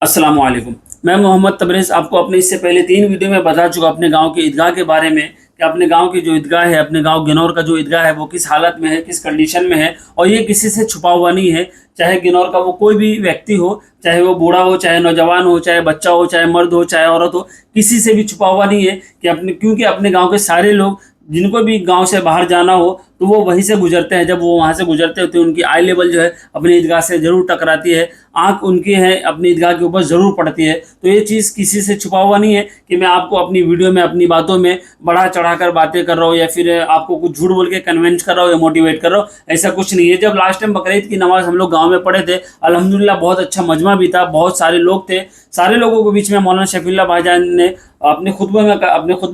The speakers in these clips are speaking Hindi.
अस्सलाम वालेकुम। मैं मोहम्मद तबरेज़ आपको अपने इससे पहले 3 वीडियो में बता चुका अपने गाँव की ईदगाह के बारे में कि अपने गाँव की जो ईदगाह है, अपने गाँव गिनौर का जो ईदगाह है, वो किस हालत में है, किस कंडीशन में है और ये किसी से छुपा हुआ नहीं है। चाहे गिनौर का वो कोई भी व्यक्ति हो, चाहे वो बूढ़ा हो, चाहे नौजवान हो, चाहे बच्चा हो, चाहे मर्द हो, चाहे औरत हो, किसी से भी छुपा हुआ नहीं है कि अपने क्योंकि अपने गाँव के सारे लोग जिनको भी गाँव से बाहर जाना हो, तो वो वहीं से गुज़रते हैं। जब वो वहाँ से गुज़रते हैं तो उनकी आई लेवल जो है अपनी ईदगाह से ज़रूर टकराती है। आँख उनकी है अपनी ईदगाह के ऊपर ज़रूर पड़ती है। तो ये चीज़ किसी से छुपा हुआ नहीं है कि मैं आपको अपनी वीडियो में अपनी बातों में बढ़ा-चढ़ा कर बातें कर रहा हूँ या फिर आपको कुछ झूठ बोल के कन्विंस कर रहा हूँ या मोटिवेट कर रहा हूँ, ऐसा कुछ नहीं है। जब लास्ट टाइम बकरीद की नमाज़ हम लोग गाँव में पढ़े थे, अल्हम्दुलिल्लाह बहुत अच्छा मजमा भी था, बहुत सारे लोग थे। सारे लोगों के बीच में मौलाना शफ़ीउल्लाह भाईजान ने अपने खुतबे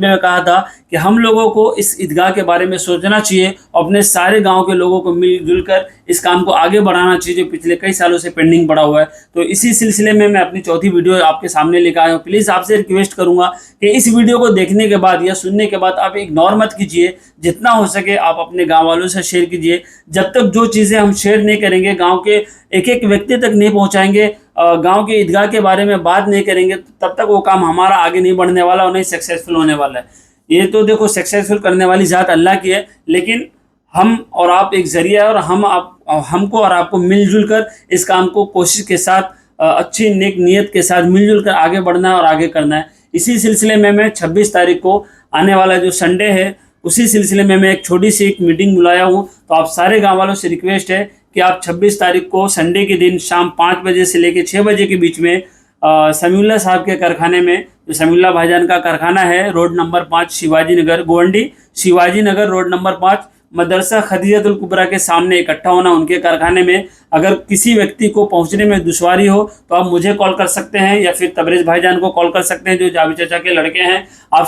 में कहा था कि हम लोगों को इस ईदगाह के बारे में सोचना चाहिए और अपने सारे गाँव के लोगों को मिल-जुल कर इस काम को आगे बढ़ाना चाहिए, जो पिछले कई सालों से पेंडिंग पड़ा हुआ है। तो इसी सिलसिले में मैं अपनी चौथी वीडियो आपके सामने लेकर आया हूँ। प्लीज़ आपसे रिक्वेस्ट करूँगा कि इस वीडियो को देखने के बाद या सुनने के बाद आप इग्नोर मत कीजिए। जितना हो सके आप अपने गाँव वालों से शेयर कीजिए। जब तक जो चीज़ें हम शेयर नहीं करेंगे, गाँव के एक-एक व्यक्ति तक नहीं पहुँचाएँगे, गाँव के ईदगाह के बारे में बात नहीं करेंगे, तब तक वो काम हमारा आगे नहीं बढ़ने वाला और नहीं सक्सेसफुल होने वाला है। ये तो देखो सक्सेसफुल करने वाली ज़ात अल्लाह की है, लेकिन हम और आप एक ज़रिया है और हमको और आपको मिल-जुल कर इस काम को कोशिश के साथ अच्छी नेक नीयत के साथ मिल-जुल कर आगे बढ़ना है और आगे करना है। इसी सिलसिले में मैं 26 तारीख को आने वाला जो संडे है, उसी सिलसिले में मैं एक छोटी-सी एक मीटिंग बुलाया हूँ। तो आप सारे गाँव वालों से रिक्वेस्ट है कि आप 26 तारीख को संडे के दिन शाम 5 बजे से लेके 6 बजे के बीच में समीउल्लाह साहब के कारखाने में, जो समीउल्लाह भाईजान का कारखाना है, road number 5 Shivaji Nagar Govandi, Shivaji Nagar road number 5 मदरसा खदीजतुल कुबरा के सामने इकट्ठा होना उनके कारखाने में। अगर किसी व्यक्ति को पहुंचने में दुश्वारी हो तो आप मुझे कॉल कर सकते हैं या फिर तबरेज़ भाईजान को कॉल कर सकते हैं, जो जावेद चाचा के लड़के हैं। आप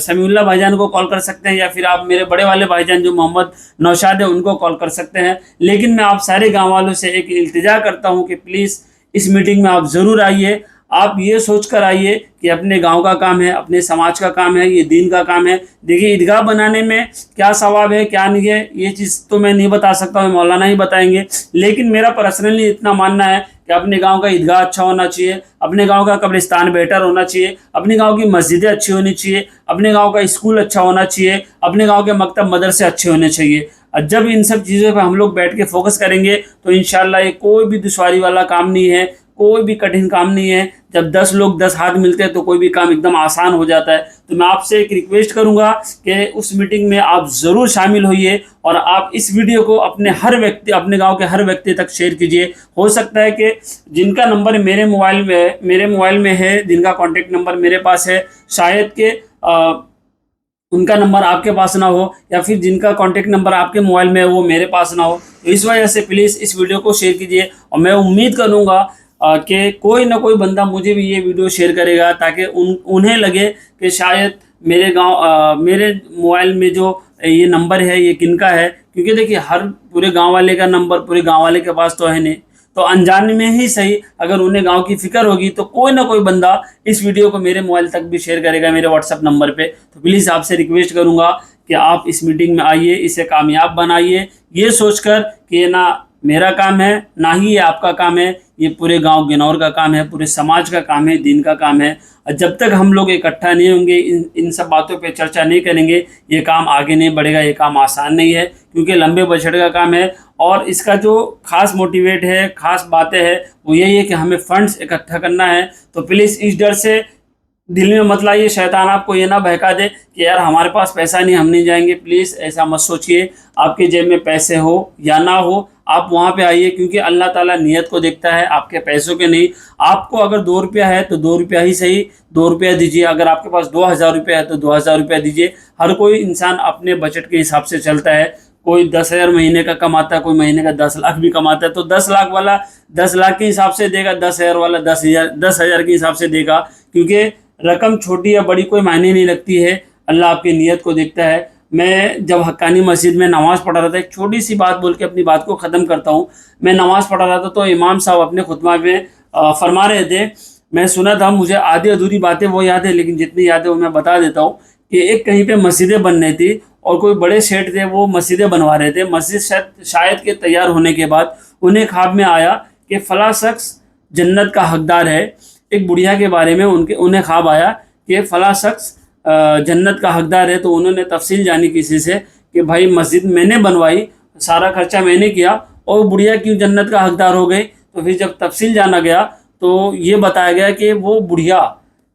समीउल्लाह भाईजान को कॉल कर सकते हैं या फिर आप मेरे बड़े वाले भाईजान जो मोहम्मद नौशाद है उनको कॉल कर सकते हैं। लेकिन मैं आप सारे गाँव वालों से एक इल्तिजा करता हूँ कि प्लीज़ इस मीटिंग में आप ज़रूर आइए। आप ये सोच कर आइए कि अपने गाँव का काम है, अपने समाज का काम है, ये दीन का काम है। देखिए ईदगाह बनाने में क्या सवाब है, क्या नहीं है, ये चीज़ तो मैं नहीं बता सकता हूँ, मौलाना ही बताएँगे। लेकिन मेरा पर्सनली इतना मानना है कि अपने गाँव का ईदगाह अच्छा होना चाहिए, अपने गाँव का कब्रिस्तान बेहतर होना चाहिए, अपने गाँव की मस्जिदें अच्छी होनी चाहिए, अपने गाँव का स्कूल अच्छा होना चाहिए, अपने गाँव के मकतब मदरसे अच्छे होने चाहिए। जब इन सब चीज़ों पे हम लोग बैठ के फ़ोकस करेंगे तो इंशाअल्लाह ये कोई भी दुश्वारी वाला काम नहीं है, कोई भी कठिन काम नहीं है। जब 10 लोग 10 हाथ मिलते हैं तो कोई भी काम एकदम आसान हो जाता है। तो मैं आपसे एक रिक्वेस्ट करूँगा कि उस मीटिंग में आप ज़रूर शामिल होइए और आप इस वीडियो को अपने गाँव के हर व्यक्ति तक शेयर कीजिए। हो सकता है कि जिनका नंबर मेरे मोबाइल में है, जिनका कॉन्टैक्ट नंबर मेरे पास है, शायद कि उनका नंबर आपके पास ना हो या फिर जिनका कॉन्टैक्ट नंबर आपके मोबाइल में है वो मेरे पास ना हो। तो इस वजह से प्लीज़ इस वीडियो को शेयर कीजिए और मैं उम्मीद करूँगा कि कोई ना कोई बंदा मुझे भी ये वीडियो शेयर करेगा ताकि उन्हें लगे कि शायद मेरे मोबाइल में जो ये नंबर है ये किनका है। क्योंकि देखिए हर पूरे गाँव वाले का नंबर पूरे गाँव वाले के पास तो है नहीं, तो अनजाने में ही सही अगर उन्हें गाँव की फ़िक्र होगी तो कोई ना कोई बंदा इस वीडियो को मेरे मोबाइल तक भी शेयर करेगा मेरे व्हाट्सएप नंबर पे। तो प्लीज़ आपसे रिक्वेस्ट करूँगा कि आप इस मीटिंग में आइए, इसे कामयाब बनाइए, ये सोचकर कि ये ना मेरा काम है, ना ही ये आपका काम है, ये पूरे गाँव गिनौर का काम है, पूरे समाज का काम है, दीन का काम है। और जब तक हम लोग इकट्ठा नहीं होंगे, इन सब बातों पे चर्चा नहीं करेंगे, ये काम आगे नहीं बढ़ेगा। ये काम आसान नहीं है क्योंकि लंबे बजट का काम है और इसका जो ख़ास मोटिवेट है, ख़ास बातें हैं, वो यही है कि हमें फंड्स इकट्ठा करना है। तो प्लीज़ इस डर से दिल में मत लाइए, शैतान आपको ये ना बहका दे कि यार हमारे पास पैसा नहीं, हम नहीं जाएँगे। प्लीज़ ऐसा मत सोचिए। आपके जेब में पैसे हो या ना हो, आप वहाँ पे आइए क्योंकि अल्लाह ताला नियत को देखता है, आपके पैसों के नहीं। आपको अगर 2 रुपया है तो 2 रुपया ही सही, 2 रुपया दीजिए। अगर आपके पास 2000 रुपया है तो 2000 रुपया दीजिए। हर कोई इंसान अपने बजट के हिसाब से चलता है। कोई 10,000 महीने का कमाता है, कोई महीने का 10 लाख भी कमाता है। तो 10 लाख वाला 10 लाख के हिसाब से देगा, 10,000 वाला 10,000 के हिसाब से देगा। क्योंकि रकम छोटी या बड़ी कोई मायने नहीं रखती है, अल्लाह आपकी नीयत को देखता है। मैं जब हक्कानी मस्जिद में नमाज़ पढ़ रहा था, एक छोटी-सी बात बोल के अपनी बात को ख़त्म करता हूँ। मैं नमाज़ पढ़ रहा था तो इमाम साहब अपने खुतबा में फरमा रहे थे, मैं सुना था, मुझे आधी-अधूरी बातें वो याद है लेकिन जितनी याद है वो मैं बता देता हूँ कि एक कहीं पे मस्जिदें बन रही थी और कोई बड़े सेठ थे, वो मस्जिदें बनवा रहे थे। मस्जिद शायद के तैयार होने के बाद उन्हें ख्वाब में आया कि फ़लाँ शख़्स जन्नत का हकदार है, एक बुढ़िया के बारे में उन्हें ख्वाब आया कि फ़लाँ शख्स जन्नत का हकदार है। तो उन्होंने तफसील जानी किसी से कि भाई मस्जिद मैंने बनवाई, सारा खर्चा मैंने किया और बुढ़िया क्यों जन्नत का हकदार हो गई। तो फिर जब तफसील जाना गया तो ये बताया गया कि वो बुढ़िया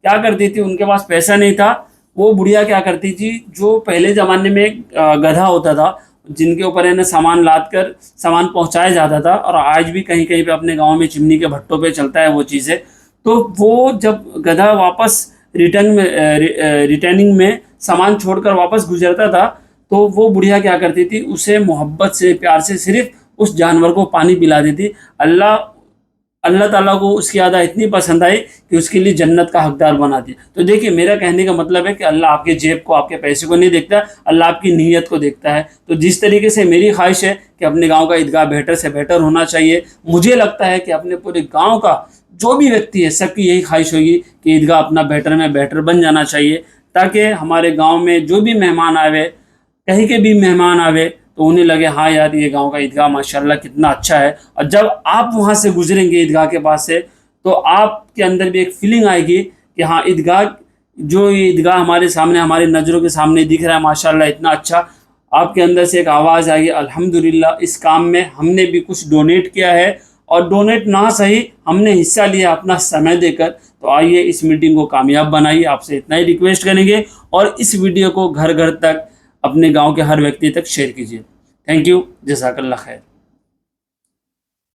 क्या करती थी, उनके पास पैसा नहीं था। वो बुढ़िया क्या करती थी, जो पहले ज़माने में एक गधा होता था जिनके ऊपर है ना सामान लाद कर सामान पहुंचाया जाता था, और आज भी कहीं कहीं पे अपने गांव में चिमनी के भट्टों पे चलता है वो चीज़ें। तो वो जब गधा वापस रिटर्निंग में सामान छोड़कर वापस गुजरता था, तो वो बुढ़िया क्या करती थी, उसे मोहब्बत से प्यार से सिर्फ उस जानवर को पानी पिला देती। अल्लाह अल्लाह ताला को उसकी अदा इतनी पसंद आई कि उसके लिए जन्नत का हकदार बना दिया। तो देखिए मेरा कहने का मतलब है कि अल्लाह आपके जेब को, आपके पैसे को नहीं देखता, अल्लाह आपकी नीयत को देखता है। तो जिस तरीके से मेरी ख्वाहिश है कि अपने गांव का ईदगाह बेहतर से बेहतर होना चाहिए, मुझे लगता है कि अपने पूरे गांव का जो भी व्यक्ति है सबकी यही ख्वाहिश होगी कि ईदगाह अपना बेहतर में बेहतर बन जाना चाहिए, ताकि हमारे गाँव में जो भी मेहमान आवे, कहीं के भी मेहमान आवे, तो उन्हें लगे हाँ यार ये गांव का ईदगाह माशाल्लाह कितना अच्छा है। और जब आप वहाँ से गुजरेंगे ईदगाह के पास से, तो आपके अंदर भी एक फीलिंग आएगी कि हाँ ईदगाह, जो ये ईदगाह हमारे सामने, हमारी नज़रों के सामने दिख रहा है माशाल्लाह इतना अच्छा, आपके अंदर से एक आवाज़ आएगी अल्हम्दुलिल्लाह इस काम में हमने भी कुछ डोनेट किया है, और डोनेट ना सही हमने हिस्सा लिया अपना समय देकर। तो आइए इस मीटिंग को कामयाब बनाइए, आपसे इतना ही रिक्वेस्ट करेंगे, और इस वीडियो को घर घर तक अपने गांव के हर व्यक्ति तक शेयर कीजिए। थैंक यू, जज़ाकल्लाह खैर।